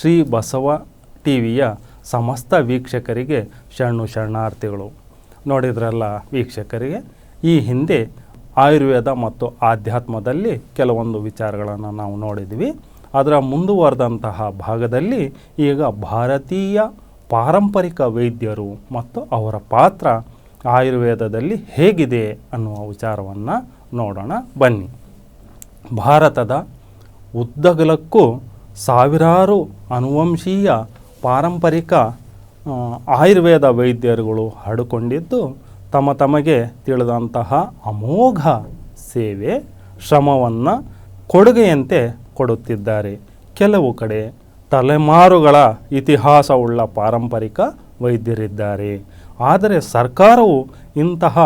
ಶ್ರೀ ಬಸವ ಟಿವಿಯ ಸಮಸ್ತ ವೀಕ್ಷಕರಿಗೆ ಶರಣಾರ್ಥಿಗಳು. ನೋಡಿದ್ರಲ್ಲ ವೀಕ್ಷಕರಿಗೆ, ಈ ಹಿಂದೆ ಆಯುರ್ವೇದ ಮತ್ತು ಆಧ್ಯಾತ್ಮದಲ್ಲಿ ಕೆಲವೊಂದು ವಿಚಾರಗಳನ್ನು ನಾವು ನೋಡಿದ್ವಿ. ಅದರ ಮುಂದುವರೆದಂತಹ ಭಾಗದಲ್ಲಿ ಈಗ ಭಾರತೀಯ ಪಾರಂಪರಿಕ ವೈದ್ಯರು ಮತ್ತು ಅವರ ಪಾತ್ರ ಆಯುರ್ವೇದದಲ್ಲಿ ಹೇಗಿದೆ ಅನ್ನುವ ವಿಚಾರವನ್ನು ನೋಡೋಣ ಬನ್ನಿ. ಭಾರತದ ಉದ್ದಗಲಕ್ಕೂ ಸಾವಿರಾರು ಅನುವಂಶೀಯ ಪಾರಂಪರಿಕ ಆಯುರ್ವೇದ ವೈದ್ಯರುಗಳು ಹರಡಿಕೊಂಡಿದ್ದು ತಮಗೆ ತಿಳಿದಂತಹ ಅಮೋಘ ಸೇವೆ ಶ್ರಮವನ್ನು ಕೊಡುಗೆಯಂತೆ ಕೊಡುತ್ತಿದ್ದಾರೆ. ಕೆಲವು ಕಡೆ ತಲೆಮಾರುಗಳ ಇತಿಹಾಸವುಳ್ಳ ಪಾರಂಪರಿಕ ವೈದ್ಯರಿದ್ದಾರೆ. ಆದರೆ ಸರ್ಕಾರವು ಇಂತಹ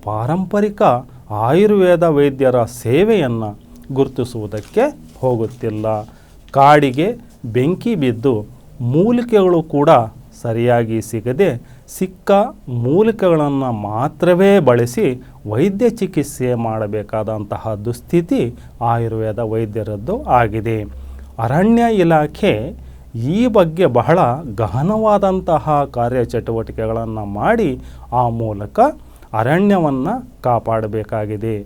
ಪಾರಂಪರಿಕ ಆಯುರ್ವೇದ ವೈದ್ಯರ ಸೇವೆಯನ್ನು ಗುರುತಿಸುವುದಕ್ಕೆ ಹೋಗುತ್ತಿಲ್ಲ. ಕಾಡಿಗೆ ಬೆಂಕಿ ಬಿದ್ದು ಮೂಲಿಕೆಗಳು ಕೂಡ ಸರಿಯಾಗಿ ಸಿಗದೆ ಸಿಕ್ಕ ಮೂಲಿಕೆಗಳನ್ನು ಮಾತ್ರವೇ ಬಳಸಿ ವೈದ್ಯ ಚಿಕಿತ್ಸೆ ಮಾಡಬೇಕಾದಂತಹ ದುಸ್ಥಿತಿ ಆಯುರ್ವೇದ ವೈದ್ಯರದ್ದು ಆಗಿದೆ. ಅರಣ್ಯ ಇಲಾಖೆ ಈ ಬಗ್ಗೆ ಬಹಳ ಗಹನವಾದಂತಹ ಕಾರ್ಯಚಟುವಟಿಕೆಗಳನ್ನು ಮಾಡಿ ಆ ಮೂಲಕ ಅರಣ್ಯವನ್ನು ಕಾಪಾಡಬೇಕಾಗಿದೆ.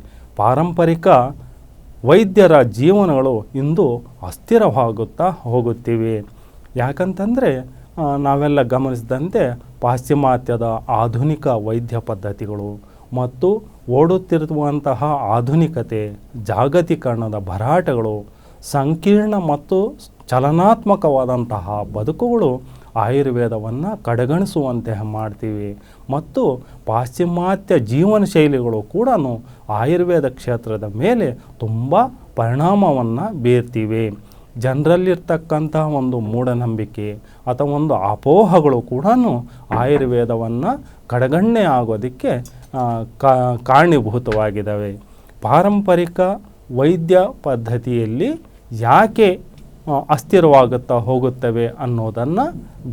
ಪಾರಂಪರಿಕ ವೈದ್ಯರ ಜೀವನಗಳು ಇಂದು ಅಸ್ಥಿರವಾಗುತ್ತಾ ಹೋಗುತ್ತಿವೆ. ಯಾಕಂತಂದರೆ ನಾವೆಲ್ಲ ಗಮನಿಸಿದಂತೆ ಪಾಶ್ಚಿಮಾತ್ಯದ ಆಧುನಿಕ ವೈದ್ಯ ಪದ್ಧತಿಗಳು ಮತ್ತು ಓಡುತ್ತಿರುವಂತಹ ಆಧುನಿಕತೆ, ಜಾಗತೀಕರಣದ ಭರಾಟೆಗಳು, ಸಂಕೀರ್ಣ ಮತ್ತು ಚಲನಾತ್ಮಕವಾದಂತಹ ಬದುಕುಗಳು ಆಯುರ್ವೇದವನ್ನು ಕಡೆಗಣಿಸುವಂತೆ ಮಾಡ್ತೀವಿ. ಮತ್ತು ಪಾಶ್ಚಿಮಾತ್ಯ ಜೀವನ ಶೈಲಿಗಳು ಕೂಡ ಆಯುರ್ವೇದ ಕ್ಷೇತ್ರದ ಮೇಲೆ ತುಂಬ ಪರಿಣಾಮವನ್ನು ಬೀರ್ತಿವೆ. ಜನರಲ್ಲಿರ್ತಕ್ಕಂಥ ಒಂದು ಮೂಢನಂಬಿಕೆ ಅಥವಾ ಒಂದು ಅಪೋಹಗಳು ಕೂಡ ಆಯುರ್ವೇದವನ್ನು ಕಡೆಗಣನೆ ಆಗೋದಕ್ಕೆ ಕಾರಣೀಭೂತವಾಗಿದ್ದಾವೆ. ಪಾರಂಪರಿಕ ವೈದ್ಯ ಪದ್ಧತಿಯಲ್ಲಿ ಯಾಕೆ ಅಸ್ಥಿರವಾಗುತ್ತಾ ಹೋಗುತ್ತವೆ ಅನ್ನೋದನ್ನು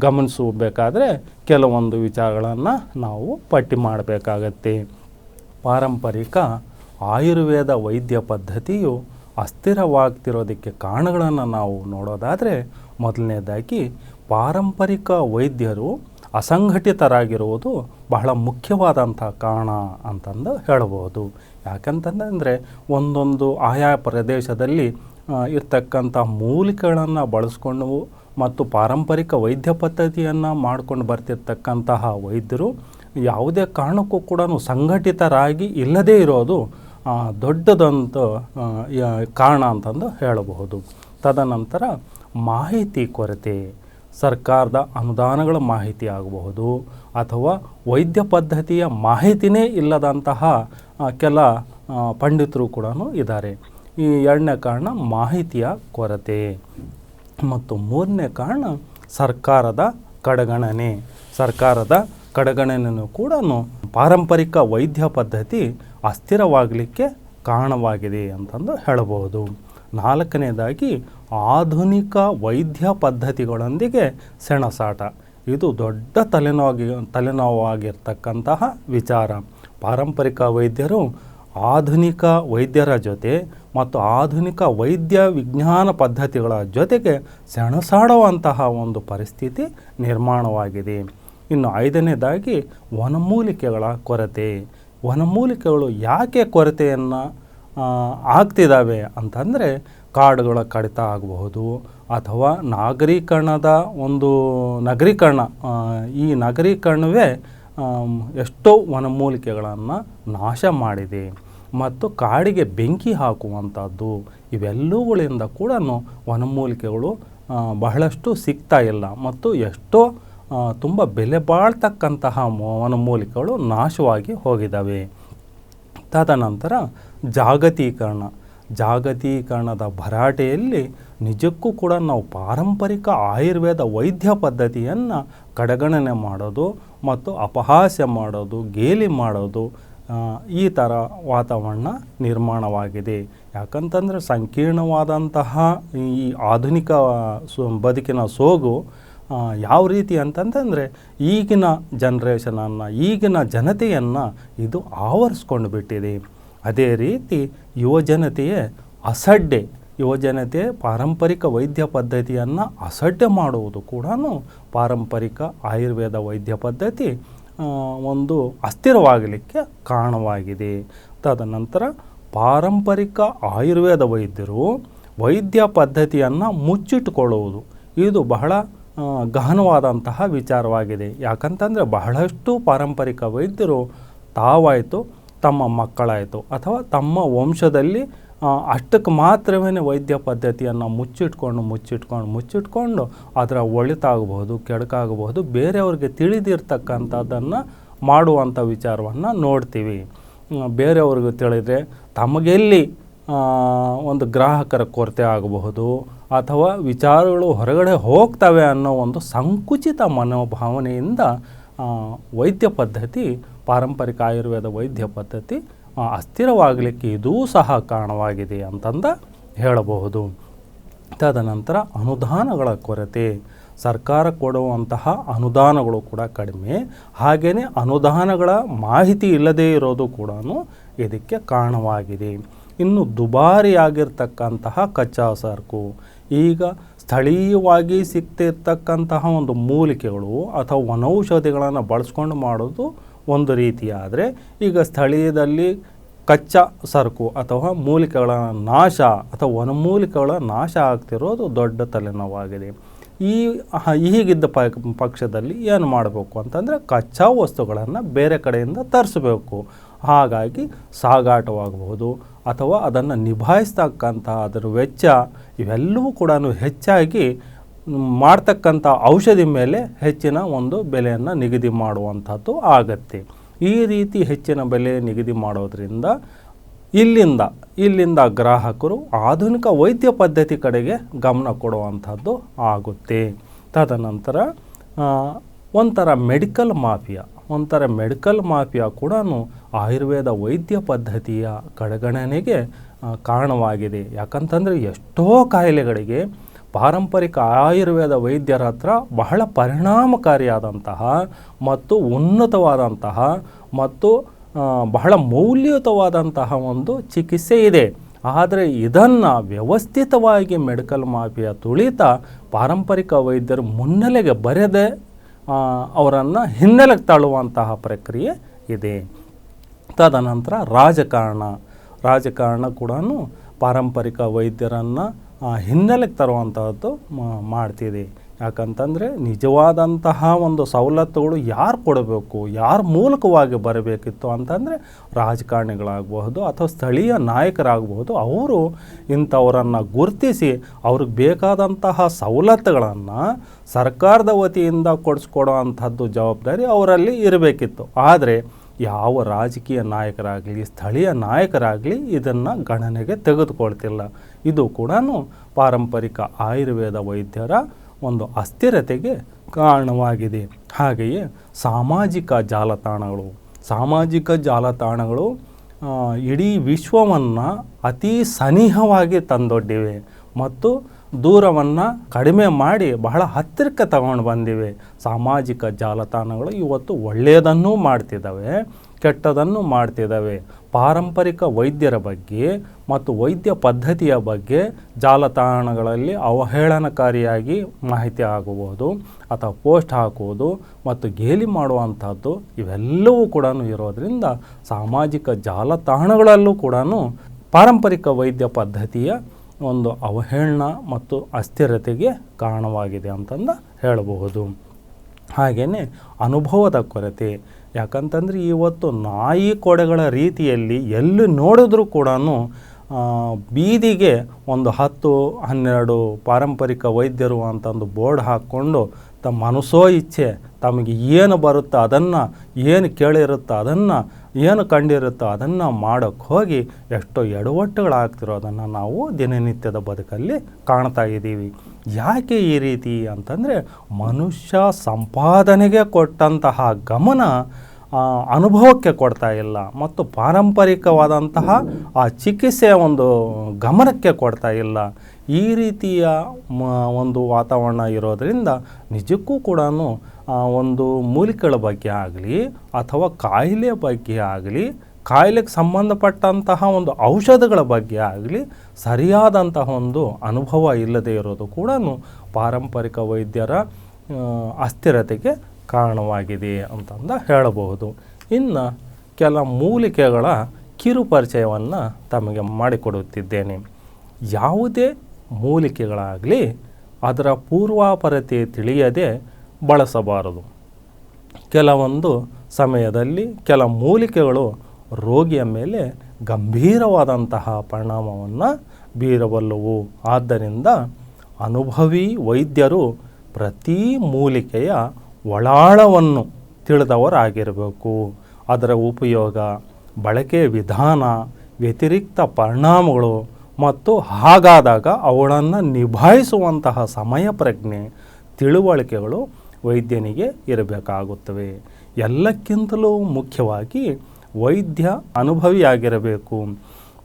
ಗಮನಿಸಬೇಕಾದ್ರೆ ಕೆಲವೊಂದು ವಿಚಾರಗಳನ್ನು ನಾವು ಪಟ್ಟಿ ಮಾಡಬೇಕಾಗತ್ತೆ. ಪಾರಂಪರಿಕ ಆಯುರ್ವೇದ ವೈದ್ಯ ಪದ್ಧತಿಯು ಅಸ್ಥಿರವಾಗ್ತಿರೋದಕ್ಕೆ ಕಾರಣಗಳನ್ನು ನಾವು ನೋಡೋದಾದರೆ, ಮೊದಲನೇದಾಗಿ ಪಾರಂಪರಿಕ ವೈದ್ಯರು ಅಸಂಘಟಿತರಾಗಿರುವುದು ಬಹಳ ಮುಖ್ಯವಾದಂಥ ಕಾರಣ ಅಂತಂದು ಹೇಳಬಹುದು. ಯಾಕಂತಂದರೆ ಒಂದೊಂದು ಆಯಾ ಪ್ರದೇಶದಲ್ಲಿ ಇರ್ತಕ್ಕಂಥ ಮೂಲಿಕೆಗಳನ್ನು ಬಳಸ್ಕೊಂಡು ಮತ್ತು ಪಾರಂಪರಿಕ ವೈದ್ಯ ಪದ್ಧತಿಯನ್ನು ಮಾಡ್ಕೊಂಡು ಬರ್ತಿರ್ತಕ್ಕಂತಹ ವೈದ್ಯರು ಯಾವುದೇ ಕಾರಣಕ್ಕೂ ಕೂಡ ಸಂಘಟಿತರಾಗಿ ಇಲ್ಲದೇ ಇರೋದು ದೊಡ್ಡದಂತ ಕಾರಣ ಅಂತಂದು ಹೇಳಬಹುದು. ತದನಂತರ ಮಾಹಿತಿ ಕೊರತೆ, ಸರ್ಕಾರದ ಅನುದಾನಗಳ ಮಾಹಿತಿ ಆಗಬಹುದು ಅಥವಾ ವೈದ್ಯ ಪದ್ಧತಿಯ ಮಾಹಿತಿನೇ ಇಲ್ಲದಂತಹ ಕೆಲ ಪಂಡಿತರು ಕೂಡ ಇದ್ದಾರೆ. ಈ ಎರಡನೇ ಕಾರಣ ಮಾಹಿತಿಯ ಕೊರತೆ. ಮತ್ತು ಮೂರನೇ ಕಾರಣ ಸರ್ಕಾರದ ಕಡೆಗಣನೆ. ಸರ್ಕಾರದ ಕಡೆಗಣನೆಯೂ ಕೂಡ ಪಾರಂಪರಿಕ ವೈದ್ಯ ಪದ್ಧತಿ ಅಸ್ಥಿರವಾಗಲಿಕ್ಕೆ ಕಾರಣವಾಗಿದೆ ಅಂತಂದು ಹೇಳಬಹುದು. ನಾಲ್ಕನೇದಾಗಿ ಆಧುನಿಕ ವೈದ್ಯ ಪದ್ಧತಿಗಳೊಂದಿಗೆ ಸೆಣಸಾಟ. ಇದು ದೊಡ್ಡ ತಲೆನೋವಾಗಿರ್ತಕ್ಕಂತಹ ವಿಚಾರ. ಪಾರಂಪರಿಕ ವೈದ್ಯರು ಆಧುನಿಕ ವೈದ್ಯರ ಜೊತೆ ಮತ್ತು ಆಧುನಿಕ ವೈದ್ಯ ವಿಜ್ಞಾನ ಪದ್ಧತಿಗಳ ಜೊತೆಗೆ ಸೆಣಸಾಡುವಂತಹ ಒಂದು ಪರಿಸ್ಥಿತಿ ನಿರ್ಮಾಣವಾಗಿದೆ. ಇನ್ನು ಐದನೇದಾಗಿ ವನಮೂಲಿಕೆಗಳ ಕೊರತೆ. ವನಮೂಲಿಕೆಗಳು ಯಾಕೆ ಕೊರತೆಯನ್ನು ಆಗ್ತಿದ್ದಾವೆ ಅಂತಂದರೆ, ಕಾಡುಗಳ ಕಡಿತ ಆಗಬಹುದು ಅಥವಾ ನಗರೀಕರಣದ ಒಂದು ಈ ನಗರೀಕರಣವೇ ಎಷ್ಟೋ ವನಮೂಲಿಕೆಗಳನ್ನು ನಾಶ ಮಾಡಿದೆ. ಮತ್ತು ಕಾಡಿಗೆ ಬೆಂಕಿ ಹಾಕುವಂಥದ್ದು, ಇವೆಲ್ಲವುಗಳಿಂದ ಕೂಡ ವನಮೂಲಿಕೆಗಳು ಬಹಳಷ್ಟು ಸಿಗ್ತಾ ಇಲ್ಲ ಮತ್ತು ಎಷ್ಟೋ ತುಂಬ ಬೆಲೆ ಬಾಳ್ತಕ್ಕಂತಹ ವನಮೂಲಿಕೆಗಳು ನಾಶವಾಗಿ ಹೋಗಿದ್ದಾವೆ. ತದನಂತರ ಜಾಗತೀಕರಣದ ಭರಾಟೆಯಲ್ಲಿ ನಿಜಕ್ಕೂ ಕೂಡ ನಾವು ಪಾರಂಪರಿಕ ಆಯುರ್ವೇದ ವೈದ್ಯ ಪದ್ಧತಿಯನ್ನು ಕಡೆಗಣನೆ ಮಾಡೋದು ಮತ್ತು ಅಪಹಾಸ್ಯ ಮಾಡೋದು, ಗೇಲಿ ಮಾಡೋದು, ಈ ಥರ ವಾತಾವರಣ ನಿರ್ಮಾಣವಾಗಿದೆ. ಯಾಕಂತಂದರೆ ಸಂಕೀರ್ಣವಾದಂತಹ ಈ ಆಧುನಿಕ ಬದುಕಿನ ಸೋಗು ಯಾವ ರೀತಿ ಅಂತಂತಂದರೆ ಈಗಿನ ಜನ್ರೇಷನನ್ನು, ಈಗಿನ ಜನತೆಯನ್ನು ಇದು ಆವರಿಸ್ಕೊಂಡು ಬಿಟ್ಟಿದೆ. ಅದೇ ರೀತಿ ಯುವಜನತೆಯೇ ಅಸಡ್ಡೆ, ಯುವಜನತೆ ಪಾರಂಪರಿಕ ವೈದ್ಯ ಪದ್ಧತಿಯನ್ನು ಅಸಡ್ಡೆ ಮಾಡುವುದು ಕೂಡ ಪಾರಂಪರಿಕ ಆಯುರ್ವೇದ ವೈದ್ಯ ಪದ್ಧತಿ ಒಂದು ಅಸ್ಥಿರವಾಗಲಿಕ್ಕೆ ಕಾರಣವಾಗಿದೆ. ತದನಂತರ ಪಾರಂಪರಿಕ ಆಯುರ್ವೇದ ವೈದ್ಯರು ವೈದ್ಯ ಪದ್ಧತಿಯನ್ನು ಮುಚ್ಚಿಟ್ಟುಕೊಳ್ಳುವುದು ಇದು ಬಹಳ ಗಹನವಾದಂತಹ ವಿಚಾರವಾಗಿದೆ. ಯಾಕಂತಂದರೆ ಬಹಳಷ್ಟು ಪಾರಂಪರಿಕ ವೈದ್ಯರು ತಾವಾಯಿತು, ತಮ್ಮ ಮಕ್ಕಳಾಯಿತು ಅಥವಾ ತಮ್ಮ ವಂಶದಲ್ಲಿ ಅಷ್ಟಕ್ಕೆ ಮಾತ್ರವೇ ವೈದ್ಯ ಪದ್ಧತಿಯನ್ನು ಮುಚ್ಚಿಟ್ಕೊಂಡು ಅದರ ಒಳಿತಾಗಬಹುದು ಕೆಡಕಾಗಬಹುದು ಬೇರೆಯವ್ರಿಗೆ ತಿಳಿದಿರ್ತಕ್ಕಂಥದ್ದನ್ನು ಮಾಡುವಂಥ ವಿಚಾರವನ್ನು ನೋಡ್ತೀವಿ. ಬೇರೆಯವ್ರಿಗೆ ತಿಳಿದರೆ ತಮಗೆಲ್ಲಿ ಒಂದು ಗ್ರಾಹಕರ ಕೊರತೆ ಆಗಬಹುದು ಅಥವಾ ವಿಚಾರಗಳು ಹೊರಗಡೆ ಹೋಗ್ತವೆ ಅನ್ನೋ ಒಂದು ಸಂಕುಚಿತ ಮನೋಭಾವನೆಯಿಂದ ವೈದ್ಯ ಪದ್ಧತಿ ಪಾರಂಪರಿಕ ಆಯುರ್ವೇದ ವೈದ್ಯ ಪದ್ಧತಿ ಅಸ್ಥಿರವಾಗಲಿಕ್ಕೆ ಇದೂ ಸಹ ಕಾರಣವಾಗಿದೆ ಅಂತಂದು ಹೇಳಬಹುದು. ತದನಂತರ ಅನುದಾನಗಳ ಕೊರತೆ, ಸರ್ಕಾರ ಕೊಡುವಂತಹ ಅನುದಾನಗಳು ಕೂಡ ಕಡಿಮೆ, ಹಾಗೆಯೇ ಅನುದಾನಗಳ ಮಾಹಿತಿ ಇಲ್ಲದೇ ಇರೋದು ಕೂಡ ಇದಕ್ಕೆ ಕಾರಣವಾಗಿದೆ. ಇನ್ನು ದುಬಾರಿಯಾಗಿರ್ತಕ್ಕಂತಹ ಕಚ್ಚಾ ಸರಕು, ಈಗ ಸ್ಥಳೀಯವಾಗಿ ಸಿಗ್ತಿರ್ತಕ್ಕಂತಹ ಒಂದು ಮೂಲಿಕೆಗಳು ಅಥವಾ ವನೌಷಧಿಗಳನ್ನು ಬಳಸ್ಕೊಂಡು ಮಾಡೋದು ಒಂದು ರೀತಿಯಾದರೆ, ಈಗ ಸ್ಥಳೀಯದಲ್ಲಿ ಕಚ್ಚಾ ಸರಕು ಅಥವಾ ಮೂಲಿಕೆಗಳ ನಾಶ ಅಥವಾ ವನಮೂಲಿಕೆಗಳ ನಾಶ ಆಗ್ತಿರೋದು ದೊಡ್ಡ ತಲೆನೋವಾಗಿದೆ. ಹೀಗಿದ್ದ ಪಕ್ಷದಲ್ಲಿ ಏನು ಮಾಡಬೇಕು ಅಂತಂದರೆ ಕಚ್ಚಾ ವಸ್ತುಗಳನ್ನು ಬೇರೆ ಕಡೆಯಿಂದ ತರಿಸಬೇಕು. ಹಾಗಾಗಿ ಸಾಗಾಟವಾಗಬಹುದು ಅಥವಾ ಅದನ್ನು ನಿಭಾಯಿಸ್ತಕ್ಕಂಥ ಅದರ ವೆಚ್ಚ ಇವೆಲ್ಲವೂ ಕೂಡ ಹೆಚ್ಚಾಗಿ ಮಾಡ್ತಕ್ಕಂಥ ಔಷಧಿ ಮೇಲೆ ಹೆಚ್ಚಿನ ಒಂದು ಬೆಲೆಯನ್ನು ನಿಗದಿ ಮಾಡುವಂಥದ್ದು ಆಗತ್ತೆ. ಈ ರೀತಿ ಹೆಚ್ಚಿನ ಬೆಲೆ ನಿಗದಿ ಮಾಡೋದ್ರಿಂದ ಇಲ್ಲಿಂದ ಗ್ರಾಹಕರು ಆಧುನಿಕ ವೈದ್ಯ ಪದ್ಧತಿ ಕಡೆಗೆ ಗಮನ ಕೊಡುವಂಥದ್ದು ಆಗುತ್ತೆ. ತದನಂತರ ಒಂಥರ ಮೆಡಿಕಲ್ ಮಾಫಿಯಾ ಕೂಡ ಆಯುರ್ವೇದ ವೈದ್ಯ ಪದ್ಧತಿಯ ಕಡೆಗಣನೆಗೆ ಕಾರಣವಾಗಿದೆ. ಯಾಕಂತಂದರೆ ಎಷ್ಟೋ ಕಾಯಿಲೆಗಳಿಗೆ ಪಾರಂಪರಿಕ ಆಯುರ್ವೇದ ವೈದ್ಯರ ಹತ್ರ ಬಹಳ ಪರಿಣಾಮಕಾರಿಯಾದಂತಹ ಮತ್ತು ಉನ್ನತವಾದಂತಹ ಮತ್ತು ಬಹಳ ಮೌಲ್ಯಯುತವಾದಂತಹ ಒಂದು ಚಿಕಿತ್ಸೆ ಇದೆ. ಆದರೆ ಇದನ್ನು ವ್ಯವಸ್ಥಿತವಾಗಿ ಮೆಡಿಕಲ್ ಮಾಫಿಯಾ ತುಳಿತ ಪಾರಂಪರಿಕ ವೈದ್ಯರು ಮುನ್ನೆಲೆಗೆ ಬರೆದೇ ಅವರನ್ನು ಹಿನ್ನೆಲೆಗೆ ತಳ್ಳುವಂತಹ ಪ್ರಕ್ರಿಯೆ ಇದೆ. ತದನಂತರ ರಾಜಕಾರಣ ಕೂಡ ಪಾರಂಪರಿಕ ವೈದ್ಯರನ್ನು ಹಿನ್ನೆಲೆಗೆ ತರುವಂತಹದ್ದು ಮಾಡ್ತಿದೆ. ಯಾಕಂತಂದರೆ ನಿಜವಾದಂತಹ ಒಂದು ಸವಲತ್ತುಗಳು ಯಾರು ಕೊಡಬೇಕು, ಯಾರ ಮೂಲಕವಾಗಿ ಬರಬೇಕಿತ್ತು ಅಂತಂದರೆ ರಾಜಕಾರಣಿಗಳಾಗಬಹುದು ಅಥವಾ ಸ್ಥಳೀಯ ನಾಯಕರಾಗಬಹುದು. ಅವರು ಇಂಥವರನ್ನು ಗುರುತಿಸಿ ಅವ್ರಿಗೆ ಬೇಕಾದಂತಹ ಸವಲತ್ತುಗಳನ್ನು ಸರ್ಕಾರದ ವತಿಯಿಂದ ಕೊಡಿಸ್ಕೊಡೋ ಜವಾಬ್ದಾರಿ ಅವರಲ್ಲಿ ಇರಬೇಕಿತ್ತು. ಆದರೆ ಯಾವ ರಾಜಕೀಯ ನಾಯಕರಾಗಲಿ ಸ್ಥಳೀಯ ನಾಯಕರಾಗಲಿ ಇದನ್ನು ಗಣನೆಗೆ ತೆಗೆದುಕೊಳ್ತಿಲ್ಲ. ಇದು ಕೂಡ ಪಾರಂಪರಿಕ ಆಯುರ್ವೇದ ವೈದ್ಯರ ಒಂದು ಅಸ್ಥಿರತೆಗೆ ಕಾರಣವಾಗಿದೆ. ಹಾಗೆಯೇ ಸಾಮಾಜಿಕ ಜಾಲತಾಣಗಳು ಇಡೀ ವಿಶ್ವವನ್ನು ಅತಿ ಸನಿಹವಾಗಿ ತಂದೊಡ್ಡಿವೆ ಮತ್ತು ದೂರವನ್ನು ಕಡಿಮೆ ಮಾಡಿ ಬಹಳ ಹತ್ತಿರಕ್ಕೆ ತಗೊಂಡು ಬಂದಿವೆ. ಸಾಮಾಜಿಕ ಜಾಲತಾಣಗಳು ಇವತ್ತು ಒಳ್ಳೆಯದನ್ನೂ ಮಾಡ್ತಿದ್ದಾವೆ, ಕೆಟ್ಟದನ್ನು ಮಾಡ್ತಿದ್ದಾವೆ. ಪಾರಂಪರಿಕ ವೈದ್ಯರ ಬಗ್ಗೆ ಮತ್ತು ವೈದ್ಯ ಪದ್ಧತಿಯ ಬಗ್ಗೆ ಜಾಲತಾಣಗಳಲ್ಲಿ ಅವಹೇಳನಕಾರಿಯಾಗಿ ಮಾಹಿತಿ ಆಗಬಹುದು ಅಥವಾ ಪೋಸ್ಟ್ ಹಾಕುವುದು ಮತ್ತು ಗೇಲಿ ಮಾಡುವಂಥದ್ದು ಇವೆಲ್ಲವೂ ಕೂಡ ಇರೋದರಿಂದ ಸಾಮಾಜಿಕ ಜಾಲತಾಣಗಳಲ್ಲೂ ಕೂಡ ಪಾರಂಪರಿಕ ವೈದ್ಯ ಪದ್ಧತಿಯ ಒಂದು ಅವಹೇಳನ ಮತ್ತು ಅಸ್ಥಿರತೆಗೆ ಕಾರಣವಾಗಿದೆ ಅಂತಂದು ಹೇಳಬಹುದು. ಹಾಗೆಯೇ ಅನುಭವದ ಕೊರತೆ. ಯಾಕಂತಂದರೆ ಇವತ್ತು ನಾಯಿ ಕೊಡೆಗಳ ರೀತಿಯಲ್ಲಿ ಎಲ್ಲಿ ನೋಡಿದ್ರೂ ಕೂಡ ಬೀದಿಗೆ ಒಂದು 10-12 ಪಾರಂಪರಿಕ ವೈದ್ಯರು ಅಂತಂದು ಬೋರ್ಡ್ ಹಾಕ್ಕೊಂಡು ತಮ್ಮ ಮನಸೋ ಇಚ್ಛೆ ತಮಗೆ ಏನು ಬರುತ್ತೋ ಅದನ್ನು, ಏನು ಕೇಳಿರುತ್ತೋ ಅದನ್ನು, ಏನು ಕಂಡಿರುತ್ತೋ ಅದನ್ನು ಮಾಡೋಕ್ಕೆ ಹೋಗಿ ಎಷ್ಟೋ ಎಡವಟ್ಟುಗಳಾಗ್ತಿರೋದನ್ನು ನಾವು ದಿನನಿತ್ಯದ ಬದುಕಲ್ಲಿ ಕಾಣ್ತಾ ಇದ್ದೀವಿ. ಯಾಕೆ ಈ ರೀತಿ ಅಂತಂದರೆ ಮನುಷ್ಯ ಸಂಪಾದನೆಗೆ ಕೊಟ್ಟಂತಹ ಗಮನ ಅನುಭವಕ್ಕೆ ಕೊಡ್ತಾ ಇಲ್ಲ ಮತ್ತು ಪಾರಂಪರಿಕವಾದಂತಹ ಆ ಚಿಕಿತ್ಸೆಯ ಒಂದು ಗಮನಕ್ಕೆ ಕೊಡ್ತಾ ಇಲ್ಲ. ಈ ರೀತಿಯ ಒಂದು ವಾತಾವರಣ ಇರೋದರಿಂದ ನಿಜಕ್ಕೂ ಕೂಡ ಒಂದು ಮೂಲಿಕೆಗಳ ಬಗ್ಗೆ ಆಗಲಿ ಅಥವಾ ಕಾಯಿಲೆ ಬಗ್ಗೆ ಆಗಲಿ ಕಾಯಿಲೆಗೆ ಸಂಬಂಧಪಟ್ಟಂತಹ ಒಂದು ಔಷಧಗಳ ಬಗ್ಗೆ ಆಗಲಿ ಸರಿಯಾದಂತಹ ಒಂದು ಅನುಭವ ಇಲ್ಲದೆ ಇರೋದು ಕೂಡ ಪಾರಂಪರಿಕ ವೈದ್ಯರ ಅಸ್ಥಿರತೆಗೆ ಕಾರಣವಾಗಿದೆ ಅಂತಂದು ಹೇಳಬಹುದು. ಇನ್ನು ಕೆಲ ಮೂಲಿಕೆಗಳ ಕಿರು ಪರಿಚಯವನ್ನು ತಮಗೆ ಮಾಡಿಕೊಡುತ್ತಿದ್ದೇನೆ. ಯಾವುದೇ ಮೂಲಿಕೆಗಳಾಗಲಿ ಅದರ ಪೂರ್ವಾಪರತೆ ತಿಳಿಯದೆ ಬಳಸಬಾರದು. ಕೆಲವೊಂದು ಸಮಯದಲ್ಲಿ ಕೆಲ ಮೂಲಿಕೆಗಳು ರೋಗಿಯ ಮೇಲೆ ಗಂಭೀರವಾದಂತಹ ಪರಿಣಾಮವನ್ನು ಬೀರಬಲ್ಲವು. ಆದ್ದರಿಂದ ಅನುಭವಿ ವೈದ್ಯರು ಪ್ರತಿ ಮೂಲಿಕೆಯ ಒಳಾಳವನ್ನು ತಿಳಿದವರಾಗಿರಬೇಕು. ಅದರ ಉಪಯೋಗ, ಬಳಕೆ ವಿಧಾನ, ವ್ಯತಿರಿಕ್ತ ಪರಿಣಾಮಗಳು ಮತ್ತು ಹಾಗಾದಾಗ ಅವುಗಳನ್ನು ನಿಭಾಯಿಸುವಂತಹ ಸಮಯ ಪ್ರಜ್ಞೆ, ತಿಳುವಳಿಕೆಗಳು ವೈದ್ಯನಿಗೆ ಇರಬೇಕಾಗುತ್ತವೆ. ಎಲ್ಲಕ್ಕಿಂತಲೂ ಮುಖ್ಯವಾಗಿ ವೈದ್ಯ ಅನುಭವಿಯಾಗಿರಬೇಕು,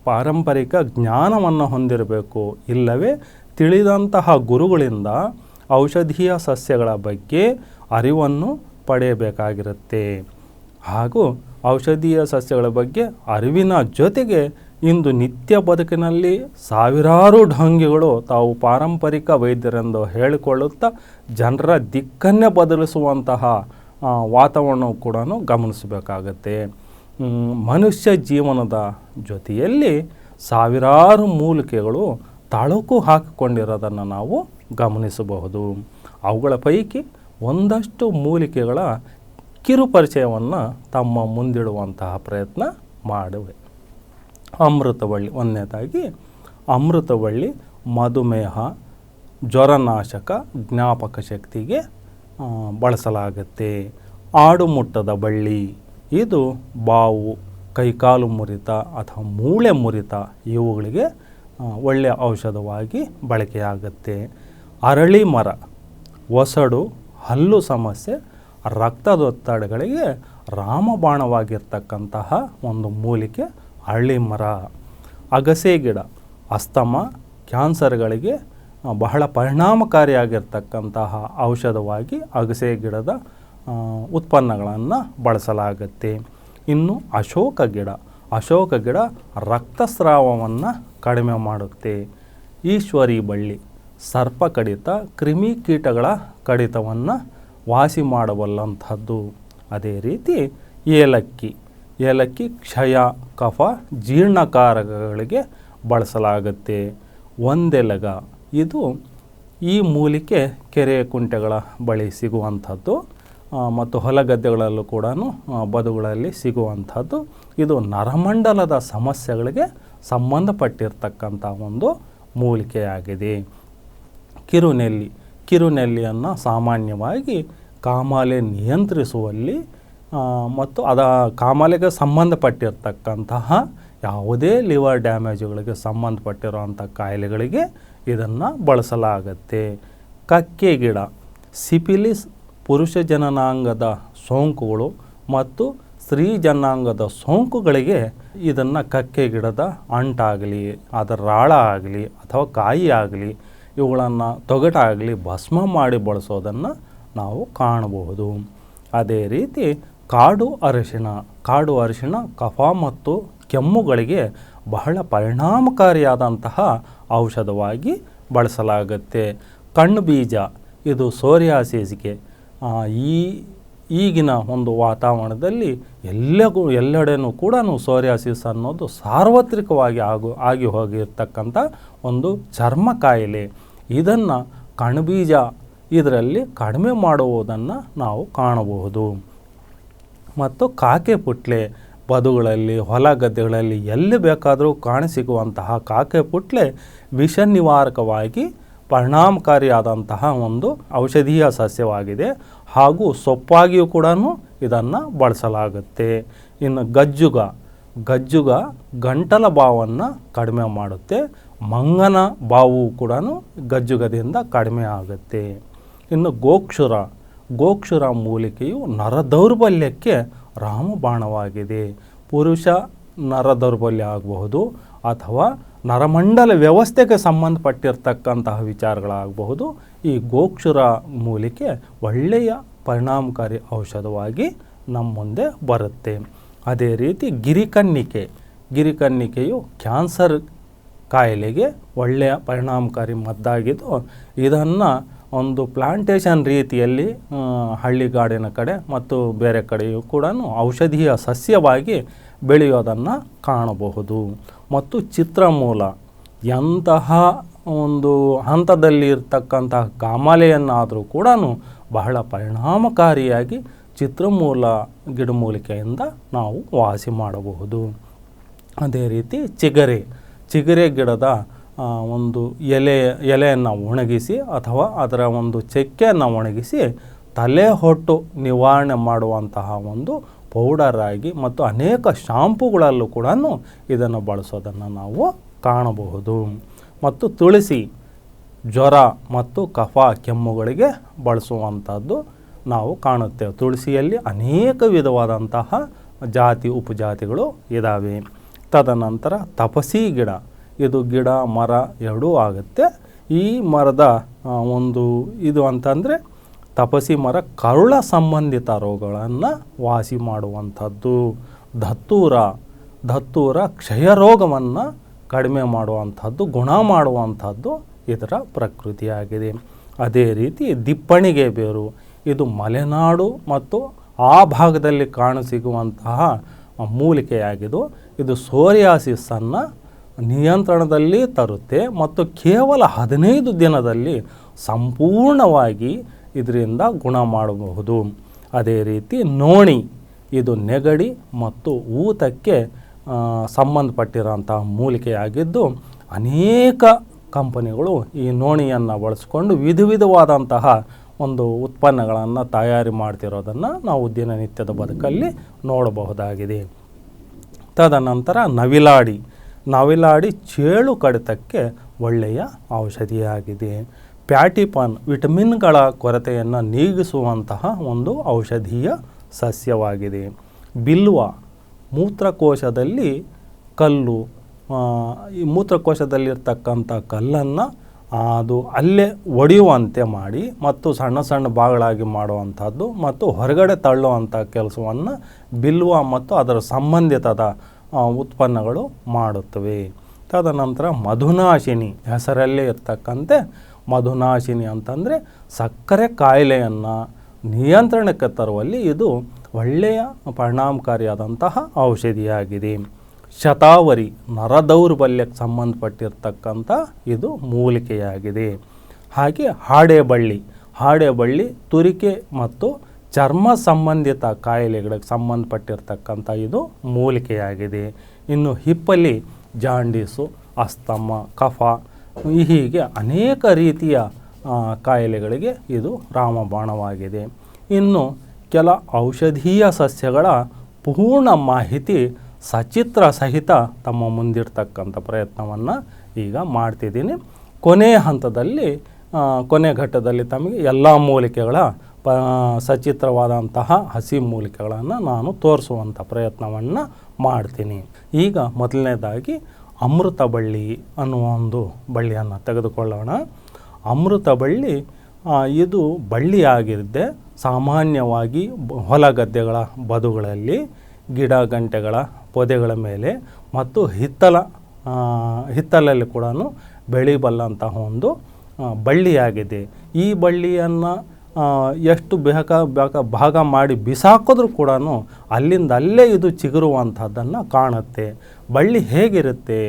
ಪಾರಂಪರಿಕ ಜ್ಞಾನವನ್ನು ಹೊಂದಿರಬೇಕು. ಇಲ್ಲವೇ ತಿಳಿದಂತಹ ಗುರುಗಳಿಂದ ಔಷಧೀಯ ಸಸ್ಯಗಳ ಬಗ್ಗೆ ಅರಿವನ್ನು ಪಡೆಯಬೇಕಾಗಿರುತ್ತೆ. ಹಾಗೂ ಔಷಧೀಯ ಸಸ್ಯಗಳ ಬಗ್ಗೆ ಅರಿವಿನ ಜೊತೆಗೆ ಇಂದು ನಿತ್ಯ ಬದುಕಿನಲ್ಲಿ ಸಾವಿರಾರು ಢಂಗಿಗಳು ತಾವು ಪಾರಂಪರಿಕ ವೈದ್ಯರೆಂದು ಹೇಳಿಕೊಳ್ಳುತ್ತಾ ಜನರ ದಿಕ್ಕನ್ನೇ ಬದಲಿಸುವಂತಹ ವಾತಾವರಣ ಕೂಡ ಗಮನಿಸಬೇಕಾಗತ್ತೆ. ಮನುಷ್ಯ ಜೀವನದ ಜೊತೆಯಲ್ಲಿ ಸಾವಿರಾರು ಮೂಲಿಕೆಗಳು ತಳುಕು ಹಾಕಿಕೊಂಡಿರೋದನ್ನು ನಾವು ಗಮನಿಸಬಹುದು. ಅವುಗಳ ಪೈಕಿ ಒಂದಷ್ಟು ಮೂಲಿಕೆಗಳ ಕಿರು ಪರಿಚಯವನ್ನು ತಮ್ಮ ಮುಂದಿಡುವಂತಹ ಪ್ರಯತ್ನ ಮಾಡುವೆ. ಅಮೃತವಳ್ಳಿ. ಒಂದನೇದಾಗಿ ಅಮೃತವಳ್ಳಿ ಮಧುಮೇಹ, ಜ್ವರನಾಶಕ, ಜ್ಞಾಪಕ ಶಕ್ತಿಗೆ ಬಳಸಲಾಗುತ್ತೆ. ಆಡುಮುಟ್ಟದ ಬಳ್ಳಿ, ಇದು ಬಾವು, ಕೈಕಾಲು ಮುರಿತ ಅಥವಾ ಮೂಳೆ ಮುರಿತ ಇವುಗಳಿಗೆ ಒಳ್ಳೆಯ ಔಷಧವಾಗಿ ಬಳಕೆಯಾಗುತ್ತೆ. ಅರಳಿ ಮರ, ಒಸಡು, ಹಲ್ಲು ಸಮಸ್ಯೆ, ರಕ್ತದೊತ್ತಡಗಳಿಗೆ ರಾಮಬಾಣವಾಗಿರ್ತಕ್ಕಂತಹ ಒಂದು ಮೂಲಿಕೆ ಅರಳಿ ಮರ. ಅಗಸೆ ಗಿಡ, ಅಸ್ತಮ, ಕ್ಯಾನ್ಸರ್ಗಳಿಗೆ ಬಹಳ ಪರಿಣಾಮಕಾರಿಯಾಗಿರ್ತಕ್ಕಂತಹ ಔಷಧವಾಗಿ ಅಗಸೆ ಗಿಡದ ಉತ್ಪನ್ನಗಳನ್ನು ಬಳಸಲಾಗುತ್ತೆ. ಇನ್ನು ಅಶೋಕ ಗಿಡ ರಕ್ತಸ್ರಾವವನ್ನು ಕಡಿಮೆ ಮಾಡುತ್ತೆ. ಈಶ್ವರಿ ಬಳ್ಳಿ ಸರ್ಪ ಕಡಿತ, ಕ್ರಿಮಿ ಕೀಟಗಳ ಕಡಿತವನ್ನು ವಾಸಿ ಮಾಡಬಲ್ಲಂಥದ್ದು. ಅದೇ ರೀತಿ ಏಲಕ್ಕಿ ಕ್ಷಯ, ಕಫ, ಜೀರ್ಣಕಾರಕಗಳಿಗೆ ಬಳಸಲಾಗುತ್ತೆ. ಒಂದೆಲಗ, ಇದು ಈ ಮೂಲಿಕೆ ಕೆರೆ ಕುಂಟೆಗಳ ಬಳಿ ಸಿಗುವಂಥದ್ದು ಮತ್ತು ಹೊಲಗದ್ದೆಗಳಲ್ಲೂ ಕೂಡ ಬದುಗಳಲ್ಲಿ ಸಿಗುವಂಥದ್ದು. ಇದು ನರಮಂಡಲದ ಸಮಸ್ಯೆಗಳಿಗೆ ಸಂಬಂಧಪಟ್ಟಿರ್ತಕ್ಕಂಥ ಒಂದು ಮೂಲಿಕೆಯಾಗಿದೆ. ಕಿರುನೆಲ್ಲಿಯನ್ನು ಸಾಮಾನ್ಯವಾಗಿ ಕಾಮಾಲೆ ನಿಯಂತ್ರಿಸುವಲ್ಲಿ ಮತ್ತು ಕಾಮಾಲೆಗೆ ಸಂಬಂಧಪಟ್ಟಿರ್ತಕ್ಕಂತಹ ಯಾವುದೇ ಲಿವರ್ ಡ್ಯಾಮೇಜುಗಳಿಗೆ ಸಂಬಂಧಪಟ್ಟಿರುವಂಥ ಕಾಯಿಲೆಗಳಿಗೆ ಇದನ್ನು ಬಳಸಲಾಗುತ್ತೆ. ಕಕ್ಕೆ ಗಿಡ ಸಿಫಿಲಿಸ್, ಪುರುಷ ಜನನಾಂಗದ ಸೋಂಕುಗಳು ಮತ್ತು ಸ್ತ್ರೀ ಜನಾಂಗದ ಸೋಂಕುಗಳಿಗೆ ಇದನ್ನು ಕಕ್ಕೆ ಗಿಡದ ಅಂಟಾಗಲಿ, ಅದರ ರಾಳ ಆಗಲಿ ಅಥವಾ ಕಾಯಿ ಆಗಲಿ ಇವುಗಳನ್ನು ತೊಗಟಾಗಲಿ ಭಸ್ಮ ಮಾಡಿ ಬಳಸೋದನ್ನು ನಾವು ಕಾಣಬಹುದು. ಅದೇ ರೀತಿ ಕಾಡು ಅರಿಶಿಣ ಕಫ ಮತ್ತು ಕೆಮ್ಮುಗಳಿಗೆ ಬಹಳ ಪರಿಣಾಮಕಾರಿಯಾದಂತಹ ಔಷಧವಾಗಿ ಬಳಸಲಾಗುತ್ತೆ. ಕಣ್ಣು ಬೀಜ, ಇದು ಸೋರಿಯಾಸಿಸ್ಗೆ ಈಗಿನ ಒಂದು ವಾತಾವರಣದಲ್ಲಿ ಎಲ್ಲೆಡೆನೂ ಕೂಡ ಸೋರಿಯಾಸಿಸ್ ಅನ್ನೋದು ಸಾರ್ವತ್ರಿಕವಾಗಿ ಆಗಿ ಹೋಗಿರ್ತಕ್ಕಂಥ ಒಂದು ಚರ್ಮ ಕಾಯಿಲೆ. ಇದನ್ನು ಕಣ್ಬೀಜ ಇದರಲ್ಲಿ ಕಡಿಮೆ ಮಾಡುವುದನ್ನು ನಾವು ಕಾಣಬಹುದು. ಮತ್ತು ಕಾಕೆ ಪುಟ್ಲೆ, ಬದುಗಳಲ್ಲಿ, ಹೊಲ ಗದ್ದೆಗಳಲ್ಲಿ ಎಲ್ಲಿ ಬೇಕಾದರೂ ಕಾಣಸಿಗುವಂತಹ ಕಾಕೆ ಪುಟ್ಲೆ ವಿಷ ನಿವಾರಕವಾಗಿ ಪರಿಣಾಮಕಾರಿಯಾದಂತಹ ಒಂದು ಔಷಧೀಯ ಸಸ್ಯವಾಗಿದೆ. ಹಾಗೂ ಸೊಪ್ಪಾಗಿಯೂ ಕೂಡ ಇದನ್ನು ಬಳಸಲಾಗುತ್ತೆ. ಇನ್ನು ಗಜ್ಜುಗ ಗಂಟಲ ಬಾವನ್ನು ಕಡಿಮೆ ಮಾಡುತ್ತೆ. ಮಂಗನ ಬಾವು ಕೂಡ ಗಜ್ಜುಗದಿಂದ ಕಡಿಮೆ ಆಗುತ್ತೆ. ಇನ್ನು ಗೋಕ್ಷುರ ಮೂಲಿಕೆಯು ನರದೌರ್ಬಲ್ಯಕ್ಕೆ ರಾಮಬಾಣವಾಗಿದೆ. ಪುರುಷ ನರದೌರ್ಬಲ್ಯ ಆಗಬಹುದು ಅಥವಾ ನರಮಂಡಲ ವ್ಯವಸ್ಥೆಗೆ ಸಂಬಂಧಪಟ್ಟಿರ್ತಕ್ಕಂತಹ ವಿಚಾರಗಳಾಗಬಹುದು. ಈ ಗೋಕ್ಷುರ ಮೂಲಿಕೆ ಒಳ್ಳೆಯ ಪರಿಣಾಮಕಾರಿ ಔಷಧವಾಗಿ ನಮ್ಮ ಮುಂದೆ ಬರುತ್ತೆ. ಅದೇ ರೀತಿ ಗಿರಿಕನ್ನಿಕೆಯು ಕ್ಯಾನ್ಸರ್ ಕಾಯಿಲೆಗೆ ಒಳ್ಳೆಯ ಪರಿಣಾಮಕಾರಿ ಮದ್ದಾಗಿದ್ದು ಇದನ್ನು ಒಂದು ಪ್ಲಾಂಟೇಶನ್ ರೀತಿಯಲ್ಲಿ ಹಳ್ಳಿಗಾಡಿನ ಕಡೆ ಮತ್ತು ಬೇರೆ ಕಡೆಯೂ ಕೂಡ ಔಷಧೀಯ ಸಸ್ಯವಾಗಿ ಬೆಳೆಯೋದನ್ನು ಕಾಣಬಹುದು. ಮತ್ತು ಚಿತ್ರಮೂಲ ಎಂತಹ ಒಂದು ಹಂತದಲ್ಲಿ ಇರ್ತಕ್ಕಂತಹ ಕಾಮಾಲೆಯನ್ನಾದರೂ ಕೂಡ ಬಹಳ ಪರಿಣಾಮಕಾರಿಯಾಗಿ ಚಿತ್ರಮೂಲ ಗಿಡಮೂಲಿಕೆಯಿಂದ ನಾವು ವಾಸಿ ಮಾಡಬಹುದು. ಅದೇ ರೀತಿ ಚಿಗರೆ ಗಿಡದ ಒಂದು ಎಲೆಯನ್ನು ಒಣಗಿಸಿ ಅಥವಾ ಅದರ ಒಂದು ಚಕ್ಕೆಯನ್ನು ಒಣಗಿಸಿ ತಲೆ ಹೊಟ್ಟು ನಿವಾರಣೆ ಮಾಡುವಂತಹ ಒಂದು ಪೌಡರ್ ಆಗಿ ಮತ್ತು ಅನೇಕ ಶಾಂಪುಗಳಲ್ಲೂ ಕೂಡ ಇದನ್ನು ಬಳಸೋದನ್ನು ನಾವು ಕಾಣಬಹುದು. ಮತ್ತು ತುಳಸಿ ಜ್ವರ ಮತ್ತು ಕಫ ಕೆಮ್ಮುಗಳಿಗೆ ಬಳಸುವಂಥದ್ದು ನಾವು ಕಾಣುತ್ತೇವೆ. ತುಳಸಿಯಲ್ಲಿ ಅನೇಕ ವಿಧವಾದಂತಹ ಉಪಜಾತಿಗಳು ಇದ್ದಾವೆ. ತದನಂತರ ತಪಸಿ ಗಿಡ, ಇದು ಗಿಡ ಮರ ಎರಡೂ ಆಗುತ್ತೆ. ಈ ಮರದ ಇದು ಅಂತಂದರೆ ತಪಸಿ ಮರ ಕರುಳ ಸಂಬಂಧಿತ ರೋಗಗಳನ್ನು ವಾಸಿ ಮಾಡುವಂಥದ್ದು. ದತ್ತೂರ ಕ್ಷಯ ರೋಗವನ್ನು ಕಡಿಮೆ ಮಾಡುವಂಥದ್ದು, ಗುಣ ಮಾಡುವಂಥದ್ದು ಇದರ ಪ್ರಕೃತಿಯಾಗಿದೆ. ಅದೇ ರೀತಿ ದಿಪ್ಪಣಿಗೆ ಬೇರು, ಇದು ಮಲೆನಾಡು ಮತ್ತು ಆ ಭಾಗದಲ್ಲಿ ಕಾಣಸಿಗುವಂತಹ ಮೂಲಿಕೆಯಾಗಿದ್ದು ಇದು ಸೋರಿಯಾಸಿಸನ್ನು ನಿಯಂತ್ರಣದಲ್ಲಿ ತರುತ್ತೆ ಮತ್ತು ಕೇವಲ 15 ದಿನದಲ್ಲಿ ಸಂಪೂರ್ಣವಾಗಿ ಇದರಿಂದ ಗುಣ ಮಾಡಬಹುದು. ಅದೇ ರೀತಿ ನೋಣಿ, ಇದು ನೆಗಡಿ ಮತ್ತು ಊತಕ್ಕೆ ಸಂಬಂಧಪಟ್ಟಿರೋಂಥ ಮೂಲಿಕೆಯಾಗಿದ್ದು ಅನೇಕ ಕಂಪನಿಗಳು ಈ ನೋಣಿಯನ್ನು ಬಳಸಿಕೊಂಡು ವಿಧವಾದಂತಹ ಒಂದು ಉತ್ಪನ್ನಗಳನ್ನು ತಯಾರಿ ಮಾಡ್ತಿರೋದನ್ನು ನಾವು ದಿನನಿತ್ಯದ ಬದುಕಲ್ಲಿ ನೋಡಬಹುದಾಗಿದೆ. ತದನಂತರ ನವಿಲಾಡಿ ಚೇಳು ಕಡಿತಕ್ಕೆ ಒಳ್ಳೆಯ ಔಷಧಿಯಾಗಿದೆ. ಪ್ಯಾಟಿಪಾನ್ ವಿಟಮಿನ್ಗಳ ಕೊರತೆಯನ್ನು ನೀಗಿಸುವಂತಹ ಒಂದು ಔಷಧೀಯ ಸಸ್ಯವಾಗಿದೆ. ಬಿಲ್ವ ಮೂತ್ರಕೋಶದಲ್ಲಿ ಕಲ್ಲು, ಈ ಮೂತ್ರಕೋಶದಲ್ಲಿರ್ತಕ್ಕಂಥ ಕಲ್ಲನ್ನು ಅದು ಅಲ್ಲೇ ಒಡೆಯುವಂತೆ ಮಾಡಿ ಮತ್ತು ಸಣ್ಣ ಸಣ್ಣ ಭಾಗಗಳಾಗಿ ಮಾಡುವಂಥದ್ದು ಮತ್ತು ಹೊರಗಡೆ ತಳ್ಳುವಂಥ ಕೆಲಸವನ್ನು ಬಿಲ್ವ ಮತ್ತು ಅದರ ಸಂಬಂಧಿತದ ಉತ್ಪನ್ನಗಳು ಮಾಡುತ್ತವೆ. ತದನಂತರ ಮಧುನಾಶಿನಿ, ಹೆಸರಲ್ಲೇ ಇರ್ತಕ್ಕಂತೆ ಮಧುನಾಶಿನಿ ಅಂತಂದರೆ ಸಕ್ಕರೆ ಕಾಯಿಲೆಯನ್ನು ನಿಯಂತ್ರಣಕ್ಕೆ ತರುವಲ್ಲಿ ಇದು ಒಳ್ಳೆಯ ಪರಿಣಾಮಕಾರಿಯಾದಂತಹ ಔಷಧಿಯಾಗಿದೆ. ಶತಾವರಿ ನರದೌರ್ಬಲ್ಯಕ್ಕೆ ಸಂಬಂಧಪಟ್ಟಿರ್ತಕ್ಕಂಥ ಇದು ಮೂಲಿಕೆಯಾಗಿದೆ. ಹಾಗೆ ಹಾಡೇಬಳ್ಳಿ ತುರಿಕೆ ಮತ್ತು ಚರ್ಮ ಸಂಬಂಧಿತ ಕಾಯಿಲೆಗಳಿಗೆ ಸಂಬಂಧಪಟ್ಟಿರ್ತಕ್ಕಂಥ ಇದು ಮೂಲಿಕೆಯಾಗಿದೆ. ಇನ್ನು ಹಿಪ್ಪಲಿ ಜಾಂಡೀಸು, ಅಸ್ತಮ, ಕಫ, ಹೀಗೆ ಅನೇಕ ರೀತಿಯ ಕಾಯಿಲೆಗಳಿಗೆ ಇದು ರಾಮಬಾಣವಾಗಿದೆ. ಇನ್ನು ಕೆಲ ಔಷಧೀಯ ಸಸ್ಯಗಳ ಪೂರ್ಣ ಮಾಹಿತಿ ಸಚಿತ್ರ ಸಹಿತ ತಮ್ಮ ಮುಂದಿರ್ತಕ್ಕಂಥ ಪ್ರಯತ್ನವನ್ನು ಈಗ ಮಾಡ್ತಿದ್ದೀನಿ. ಕೊನೆ ಘಟ್ಟದಲ್ಲಿ ತಮಗೆ ಎಲ್ಲ ಮೂಲಿಕೆಗಳ ಸಚಿತ್ರವಾದಂತಹ ಹಸಿ ಮೂಲಿಕೆಗಳನ್ನು ನಾನು ತೋರಿಸುವಂಥ ಪ್ರಯತ್ನವನ್ನು ಮಾಡ್ತೀನಿ. ಈಗ ಮೊದಲನೇದಾಗಿ ಅಮೃತ ಬಳ್ಳಿ ಅನ್ನುವ ಒಂದು ಬಳ್ಳಿಯನ್ನು ತೆಗೆದುಕೊಳ್ಳೋಣ. ಅಮೃತ ಬಳ್ಳಿ ಇದು ಬಳ್ಳಿಯಾಗಿದ್ದೆ ಸಾಮಾನ್ಯವಾಗಿ ಹೊಲ ಗದ್ದೆಗಳ ಬದುಗಳಲ್ಲಿ ಗಿಡ ಗಂಟೆಗಳ ಪೊದೆಗಳ ಮೇಲೆ ಮತ್ತು ಹಿತ್ತಲಲ್ಲಿ ಕೂಡ ಬೆಳೆಯಬಲ್ಲಂತಹ ಒಂದು ಬಳ್ಳಿಯಾಗಿದೆ. ಈ ಬಳ್ಳಿಯನ್ನು ಎಷ್ಟು ಭಾಗ ಮಾಡಿ ಬಿಸಾಕಿದ್ರೂ ಕೂಡ ಅಲ್ಲೇ ಇದು ಚಿಗುರುವಂಥದ್ದನ್ನು ಕಾಣುತ್ತೆ. ಬಳ್ಳಿ ಹೇಗಿರುತ್ತೆ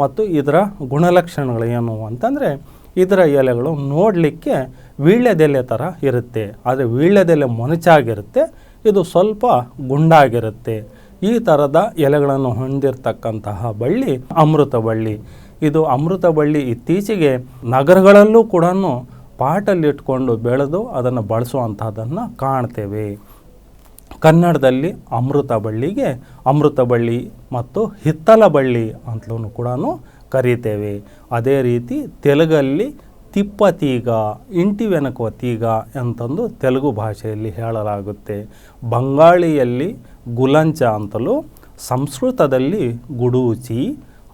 ಮತ್ತು ಇದರ ಗುಣಲಕ್ಷಣಗಳು ಏನು ಅಂತಂದರೆ, ಇದರ ಎಲೆಗಳು ನೋಡಲಿಕ್ಕೆ ವೀಳ್ಯದೆಲೆ ಥರ ಇರುತ್ತೆ, ಆದರೆ ವೀಳ್ಯದೆಲೆ ಮೊನಚಾಗಿರುತ್ತೆ. ಇದು ಸ್ವಲ್ಪ ಗುಂಡಾಗಿರುತ್ತೆ. ಈ ಥರದ ಎಲೆಗಳನ್ನು ಹೊಂದಿರತಕ್ಕಂತಹ ಬಳ್ಳಿ ಅಮೃತ ಬಳ್ಳಿ. ಇದು ಅಮೃತ ಬಳ್ಳಿ ಇತ್ತೀಚೆಗೆ ನಗರಗಳಲ್ಲೂ ಕೂಡ ಪಾಟಲ್ಲಿಟ್ಕೊಂಡು ಬೆಳೆದು ಅದನ್ನು ಬಳಸುವಂಥದ್ದನ್ನು ಕಾಣ್ತೇವೆ. ಕನ್ನಡದಲ್ಲಿ ಅಮೃತ ಬಳ್ಳಿ ಮತ್ತು ಹಿತ್ತಲ ಬಳ್ಳಿ ಅಂತಲೂ ಕೂಡ ಕರೀತೇವೆ. ಅದೇ ರೀತಿ ತೆಲುಗಲ್ಲಿ ತಿಪ್ಪತೀಗ, ಇಂಟಿವೆನಕುವ ತೀಗ ಅಂತಂದು ತೆಲುಗು ಭಾಷೆಯಲ್ಲಿ ಹೇಳಲಾಗುತ್ತೆ. ಬಂಗಾಳಿಯಲ್ಲಿ ಗುಲಂಚ ಅಂತಲೂ, ಸಂಸ್ಕೃತದಲ್ಲಿ ಗುಡೂಚಿ,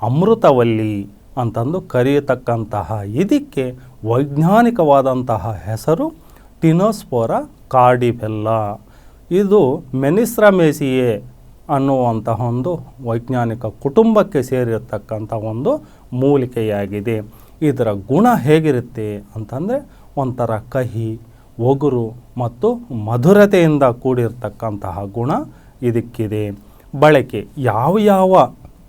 ಅಮೃತವಲ್ಲಿ ಅಂತಂದು ಕರೆಯತಕ್ಕಂತಹ ಇದಕ್ಕೆ ವೈಜ್ಞಾನಿಕವಾದಂತಹ ಹೆಸರು ಟಿನೋಸ್ಪೋರಾ ಕಾರ್ಡಿಫೆಲ್ಲಾ. ಇದು ಮೆನಿಸ್ಟ್ರಾಮೇಸಿಯೆ ಅನ್ನುವಂತಹ ಒಂದು ವೈಜ್ಞಾನಿಕ ಕುಟುಂಬಕ್ಕೆ ಸೇರಿರತಕ್ಕಂಥ ಒಂದು ಮೂಲಿಕೆಯಾಗಿದೆ. ಇದರ ಗುಣ ಹೇಗಿರುತ್ತೆ ಅಂತಂದರೆ ಒಂಥರ ಕಹಿ, ಒಗುರು ಮತ್ತು ಮಧುರತೆಯಿಂದ ಕೂಡಿರ್ತಕ್ಕಂತಹ ಗುಣ ಇದಕ್ಕಿದೆ. ಬಳಕೆ ಯಾವ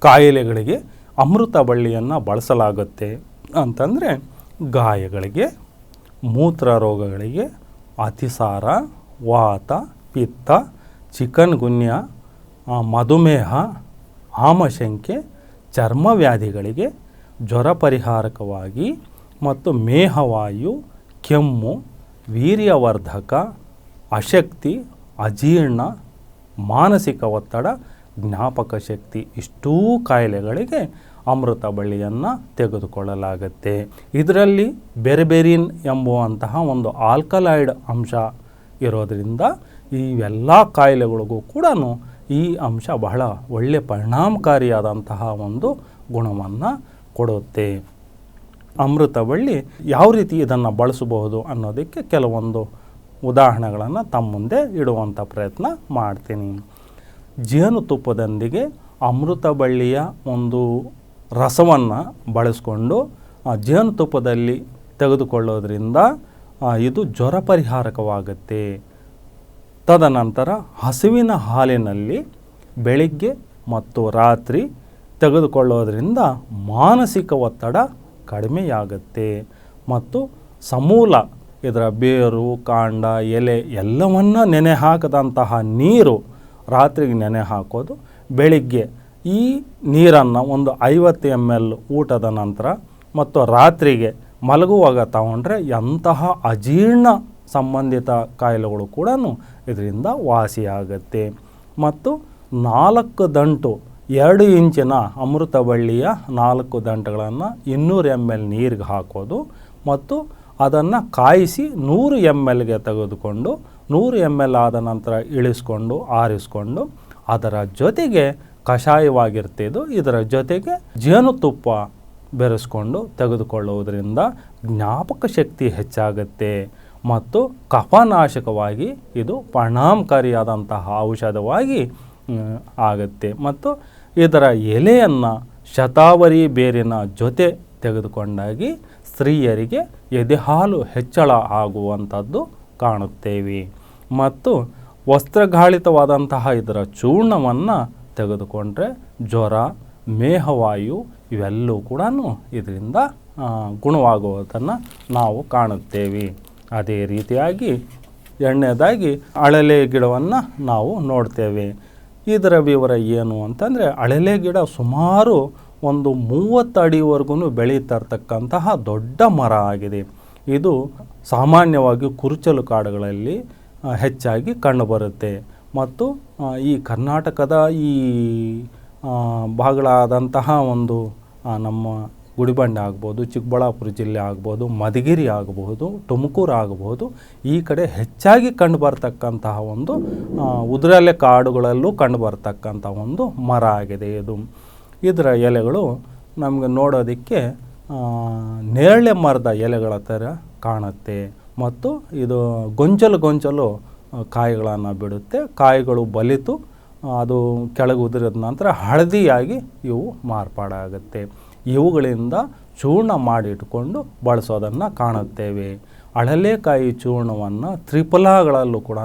ಕಾಯಿಲೆಗಳಿಗೆ ಅಮೃತ ಬಳ್ಳಿಯನ್ನು ಬಳಸಲಾಗುತ್ತೆ ಅಂತಂದರೆ ಗಾಯಗಳಿಗೆ, ಮೂತ್ರ ರೋಗಗಳಿಗೆ, ಅತಿಸಾರ, ವಾತ, ಪಿತ್ತ, ಚಿಕನ್ ಗುನ್ಯ, ಮಧುಮೇಹ, ಆಮಶಂಕೆ, ಚರ್ಮವ್ಯಾಧಿಗಳಿಗೆ, ಜ್ವರ ಪರಿಹಾರಕವಾಗಿ ಮತ್ತು ಮೇಹವಾಯು, ಕೆಮ್ಮು, ವೀರ್ಯವರ್ಧಕ, ಅಶಕ್ತಿ, ಅಜೀರ್ಣ, ಮಾನಸಿಕ ಒತ್ತಡ, ಜ್ಞಾಪಕ ಶಕ್ತಿ ಇಷ್ಟೂ ಕಾಯಿಲೆಗಳಿಗೆ ಅಮೃತ ಬಳ್ಳಿಯನ್ನು ತೆಗೆದುಕೊಳ್ಳಲಾಗುತ್ತೆ. ಇದರಲ್ಲಿ ಬೆರ್ಬೆರಿನ್ ಎಂಬುವಂತಹ ಒಂದು ಆಲ್ಕಲಾಯ್ಡ್ ಅಂಶ ಇರೋದರಿಂದ ಇವೆಲ್ಲ ಕಾಯಿಲೆಗಳಿಗೂ ಕೂಡ ಈ ಅಂಶ ಬಹಳ ಒಳ್ಳೆಯ ಪರಿಣಾಮಕಾರಿಯಾದಂತಹ ಒಂದು ಗುಣವನ್ನು ಕೊಡುತ್ತೆ. ಅಮೃತ ಬಳ್ಳಿ ಯಾವ ರೀತಿ ಇದನ್ನು ಬಳಸಬಹುದು ಅನ್ನೋದಕ್ಕೆ ಕೆಲವೊಂದು ಉದಾಹರಣೆಗಳನ್ನು ತಮ್ಮ ಮುಂದೆ ಇಡುವಂಥ ಪ್ರಯತ್ನ ಮಾಡ್ತೀನಿ. ಜೇನುತುಪ್ಪದೊಂದಿಗೆ ಅಮೃತ ಬಳ್ಳಿಯ ಒಂದು ರಸವನ್ನು ಬಳಸ್ಕೊಂಡು ಜೇನುತುಪ್ಪದಲ್ಲಿ ತೆಗೆದುಕೊಳ್ಳೋದ್ರಿಂದ ಇದು ಜ್ವರ ಪರಿಹಾರಕವಾಗುತ್ತೆ. ತದನಂತರ ಹಸುವಿನ ಹಾಲಿನಲ್ಲಿ ಬೆಳಿಗ್ಗೆ ಮತ್ತು ರಾತ್ರಿ ತೆಗೆದುಕೊಳ್ಳೋದ್ರಿಂದ ಮಾನಸಿಕ ಒತ್ತಡ ಕಡಿಮೆಯಾಗುತ್ತೆ. ಮತ್ತು ಸಮೂಲ ಇದರ ಬೇರು, ಕಾಂಡ, ಎಲೆ ಎಲ್ಲವನ್ನ ನೆನೆ ಹಾಕದಂತಹ ನೀರು ರಾತ್ರಿಗೆ ನೆನೆ ಹಾಕೋದು, ಬೆಳಿಗ್ಗೆ ಈ ನೀರನ್ನು ಒಂದು 50 ml ಊಟದ ನಂತರ ಮತ್ತು ರಾತ್ರಿಗೆ ಮಲಗುವಾಗ ತಗೊಂಡ್ರೆ ಎಂತಹ ಅಜೀರ್ಣ ಸಂಬಂಧಿತ ಕಾಯಿಲೆಗಳು ಕೂಡ ಇದರಿಂದ ವಾಸಿಯಾಗುತ್ತೆ. ಮತ್ತು 4 ದಂಟು 2 ಇಂಚಿನ ಅಮೃತ ಬಳ್ಳಿಯ 4 ದಂಟುಗಳನ್ನು 200 ml ನೀರಿಗೆ ಹಾಕೋದು ಮತ್ತು ಅದನ್ನು ಕಾಯಿಸಿ 100 mlಗೆ ತೆಗೆದುಕೊಂಡು 100 ml ಆದ ನಂತರ ಇಳಿಸ್ಕೊಂಡು ಆರಿಸ್ಕೊಂಡು ಅದರ ಜೊತೆಗೆ ಕಷಾಯವಾಗಿರ್ತಿದ್ದು ಇದರ ಜೊತೆಗೆ ಜೇನುತುಪ್ಪ ಬೆರೆಸ್ಕೊಂಡು ತೆಗೆದುಕೊಳ್ಳುವುದರಿಂದ ಜ್ಞಾಪಕ ಶಕ್ತಿ ಹೆಚ್ಚಾಗುತ್ತೆ ಮತ್ತು ಕಫನಾಶಕವಾಗಿ ಇದು ಪರಿಣಾಮಕಾರಿಯಾದಂತಹ ಔಷಧವಾಗಿ ಆಗುತ್ತೆ. ಮತ್ತು ಇದರ ಎಲೆಯನ್ನು ಶತಾವರಿ ಬೇರಿನ ಜೊತೆ ತೆಗೆದುಕೊಂಡಾಗಿ ಸ್ತ್ರೀಯರಿಗೆ ಎದೆಹಾಲು ಹೆಚ್ಚಳ ಆಗುವಂಥದ್ದು ಕಾಣುತ್ತೇವೆ. ಮತ್ತು ವಸ್ತ್ರಗಾಳಿತವಾದಂತಹ ಇದರ ಚೂರ್ಣವನ್ನು ತೆಗೆದುಕೊಂಡ್ರೆ ಜ್ವರ, ಮೇಹವಾಯು ಇವೆಲ್ಲವೂ ಕೂಡ ಇದರಿಂದ ಗುಣವಾಗುವುದನ್ನು ನಾವು ಕಾಣುತ್ತೇವೆ. ಅದೇ ರೀತಿಯಾಗಿ ಎರಡನೇದಾಗಿ ಅಳಲೆ ಗಿಡವನ್ನು ನಾವು ನೋಡ್ತೇವೆ. ಇದರ ವಿವರ ಏನು ಅಂತಂದರೆ, ಅಳಲೆ ಗಿಡ ಸುಮಾರು ಒಂದು 30 ಅಡಿವರೆಗೂ ಬೆಳೀತಾ ಇರ್ತಕ್ಕಂತಹ ದೊಡ್ಡ ಮರ ಆಗಿದೆ. ಇದು ಸಾಮಾನ್ಯವಾಗಿ ಕುರುಚಲು ಕಾಡುಗಳಲ್ಲಿ ಹೆಚ್ಚಾಗಿ ಕಂಡುಬರುತ್ತೆ. ಮತ್ತು ಈ ಕರ್ನಾಟಕದ ಈ ಭಾಗಗಳಾದಂತಹ ಒಂದು ನಮ್ಮ ಗುಡಿಬಂಡೆ ಆಗ್ಬೋದು, ಚಿಕ್ಕಬಳ್ಳಾಪುರ ಜಿಲ್ಲೆ ಆಗ್ಬೋದು, ಮಧುಗಿರಿ ಆಗಬಹುದು, ತುಮಕೂರು ಆಗಬಹುದು, ಈ ಕಡೆ ಹೆಚ್ಚಾಗಿ ಕಂಡುಬರ್ತಕ್ಕಂತಹ ಒಂದು ಉದುರೆಲೆ ಕಾಡುಗಳಲ್ಲೂ ಕಂಡುಬರ್ತಕ್ಕಂಥ ಒಂದು ಮರ ಆಗಿದೆ ಇದು. ಇದರ ಎಲೆಗಳು ನಮಗೆ ನೋಡೋದಕ್ಕೆ ನೇರಳೆ ಮರದ ಎಲೆಗಳ ಥರ ಕಾಣುತ್ತೆ. ಮತ್ತು ಇದು ಗೊಂಚಲು ಕಾಯಿಗಳನ್ನು ಬಿಡುತ್ತೆ. ಕಾಯಿಗಳು ಬಲಿತು ಅದು ಕೆಳಗೆ ಉದುರಿದ ನಂತರ ಹಳದಿಯಾಗಿ ಇವು ಮಾರ್ಪಾಡಾಗುತ್ತೆ. ಇವುಗಳಿಂದ ಚೂರ್ಣ ಮಾಡಿಟ್ಕೊಂಡು ಬಳಸೋದನ್ನು ಕಾಣುತ್ತೇವೆ. ಅಳಲೆಕಾಯಿ ಚೂರ್ಣವನ್ನು ತ್ರಿಫಲಾಗಳಲ್ಲೂ ಕೂಡ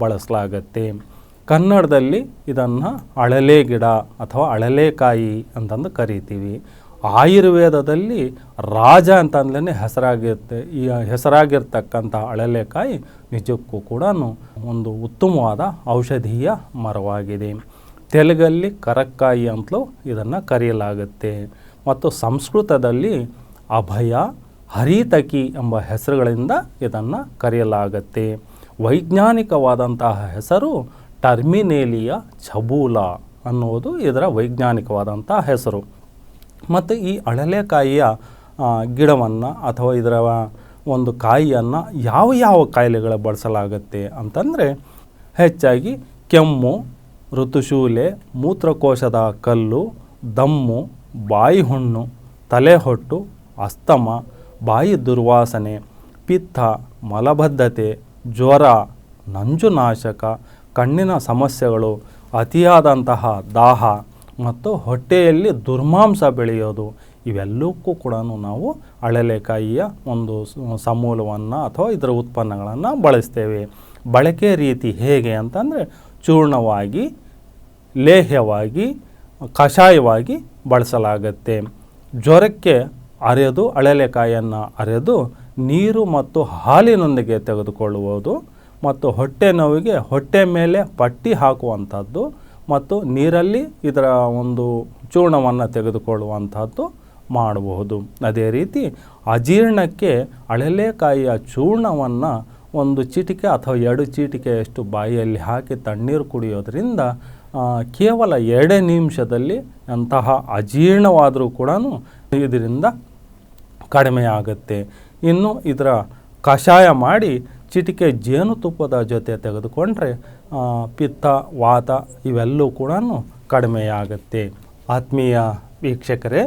ಬಳಸಲಾಗತ್ತೆ. ಕನ್ನಡದಲ್ಲಿ ಇದನ್ನು ಅಳಲೆ ಗಿಡ ಅಥವಾ ಅಳಲೆಕಾಯಿ ಅಂತಂದು ಕರಿತೀವಿ. ಆಯುರ್ವೇದದಲ್ಲಿ ರಾಜ ಅಂತಂದಲೇ ಹೆಸರಾಗಿರ್ತಕ್ಕಂಥ ಅಳಲೆಕಾಯಿ ನಿಜಕ್ಕೂ ಕೂಡ ಒಂದು ಉತ್ತಮವಾದ ಔಷಧೀಯ ಮರವಾಗಿದೆ. ತೆಲುಗಲ್ಲಿ ಕರಕ್ಕಾಯಿ ಅಂತಲೂ ಇದನ್ನು ಕರೆಯಲಾಗುತ್ತೆ. ಮತ್ತು ಸಂಸ್ಕೃತದಲ್ಲಿ ಅಭಯ, ಹರಿತಕಿ ಎಂಬ ಹೆಸರುಗಳಿಂದ ಇದನ್ನು ಕರೆಯಲಾಗುತ್ತೆ. ವೈಜ್ಞಾನಿಕವಾದಂತಹ ಹೆಸರು ಟರ್ಮಿನೇಲಿಯಾ ಛಬೂಲ ಅನ್ನುವುದು ಇದರ ವೈಜ್ಞಾನಿಕವಾದಂಥ ಹೆಸರು. ಮತ್ತು ಈ ಅಳಲೆಕಾಯಿಯ ಗಿಡವನ್ನು ಅಥವಾ ಇದರ ಒಂದು ಕಾಯಿಯನ್ನು ಯಾವ ಕಾಯಿಲೆಗಳ ಬಳಸಲಾಗುತ್ತೆ ಅಂತಂದರೆ, ಹೆಚ್ಚಾಗಿ ಕೆಮ್ಮು, ಋತುಶೂಲೆ, ಮೂತ್ರಕೋಶದ ಕಲ್ಲು, ದಮ್ಮು, ಬಾಯಿ ಹುಣ್ಣು, ತಲೆಹೊಟ್ಟು, ಅಸ್ತಮ, ಬಾಯಿ ದುರ್ವಾಸನೆ, ಪಿತ್ತ, ಮಲಬದ್ಧತೆ, ಜ್ವರ, ನಂಜುನಾಶಕ, ಕಣ್ಣಿನ ಸಮಸ್ಯೆಗಳು, ಅತಿಯಾದಂತಹ ದಾಹ ಮತ್ತು ಹೊಟ್ಟೆಯಲ್ಲಿ ದುರ್ಮಾಂಸ ಬೆಳೆಯೋದು, ಇವೆಲ್ಲಕ್ಕೂ ಕೂಡ ನಾವು ಅಳಲೆಕಾಯಿಯ ಒಂದು ಸಮೂಲವನ್ನು ಅಥವಾ ಇದರ ಉತ್ಪನ್ನಗಳನ್ನು ಬಳಸ್ತೇವೆ. ಬಳಕೆ ರೀತಿ ಹೇಗೆ ಅಂತಂದರೆ ಚೂರ್ಣವಾಗಿ, ಲೇಹ್ಯವಾಗಿ, ಕಷಾಯವಾಗಿ ಬಳಸಲಾಗತ್ತೆ. ಜ್ವರಕ್ಕೆ ಅರೆದು ಅಳಲೆಕಾಯನ್ನು ಅರೆದು ನೀರು ಮತ್ತು ಹಾಲಿನೊಂದಿಗೆ ತೆಗೆದುಕೊಳ್ಳುವುದು ಮತ್ತು ಹೊಟ್ಟೆ ನೋವಿಗೆ ಹೊಟ್ಟೆ ಮೇಲೆ ಪಟ್ಟಿ ಹಾಕುವಂಥದ್ದು ಮತ್ತು ನೀರಲ್ಲಿ ಇದರ ಒಂದು ಚೂರ್ಣವನ್ನು ತೆಗೆದುಕೊಳ್ಳುವಂಥದ್ದು ಮಾಡಬಹುದು. ಅದೇ ರೀತಿ ಅಜೀರ್ಣಕ್ಕೆ ಅಳಲೆಕಾಯಿಯ ಚೂರ್ಣವನ್ನು 1 ಚಿಟಿಕೆ ಅಥವಾ 2 ಚಿಟಿಕೆಯಷ್ಟು ಬಾಯಿಯಲ್ಲಿ ಹಾಕಿ ತಣ್ಣೀರು ಕುಡಿಯೋದ್ರಿಂದ ಕೇವಲ 2 ನಿಮಿಷದಲ್ಲಿ ಅಂತಹ ಅಜೀರ್ಣವಾದರೂ ಕೂಡ ಇದರಿಂದ ಕಡಿಮೆಯಾಗುತ್ತೆ. ಇನ್ನು ಇದರ ಕಷಾಯ ಮಾಡಿ ಚಿಟಿಕೆ ಜೇನುತುಪ್ಪದ ಜೊತೆ ತೆಗೆದುಕೊಂಡ್ರೆ ಪಿತ್ತ, ವಾತ ಇವೆಲ್ಲವೂ ಕೂಡ ಕಡಿಮೆಯಾಗುತ್ತೆ. ಆತ್ಮೀಯ ವೀಕ್ಷಕರೇ,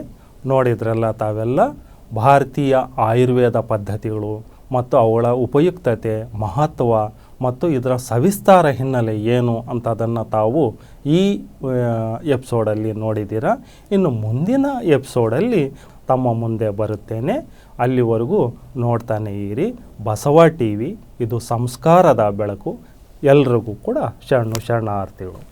ನೋಡಿದ್ರಲ್ಲ ತಾವೆಲ್ಲ ಭಾರತೀಯ ಆಯುರ್ವೇದ ಪದ್ಧತಿಗಳು ಮತ್ತು ಅವುಗಳ ಉಪಯುಕ್ತತೆ, ಮಹತ್ವ ಮತ್ತು ಇದರ ಸವಿಸ್ತಾರ ಹಿನ್ನೆಲೆ ಏನು ಅಂತದನ್ನು ತಾವು ಈ ಎಪಿಸೋಡಲ್ಲಿ ನೋಡಿದ್ದೀರಾ. ಇನ್ನು ಮುಂದಿನ ಎಪಿಸೋಡಲ್ಲಿ ತಮ್ಮ ಮುಂದೆ ಬರುತ್ತೇನೆ. ಅಲ್ಲಿವರೆಗೂ ನೋಡ್ತಾನೆ ಇರಿ ಬಸವ ಟಿ ವಿ. ಇದು ಸಂಸ್ಕಾರದ ಬೆಳಕು. ಎಲ್ರಿಗೂ ಕೂಡ ಶರಣಾರ್ಥಿಗಳು.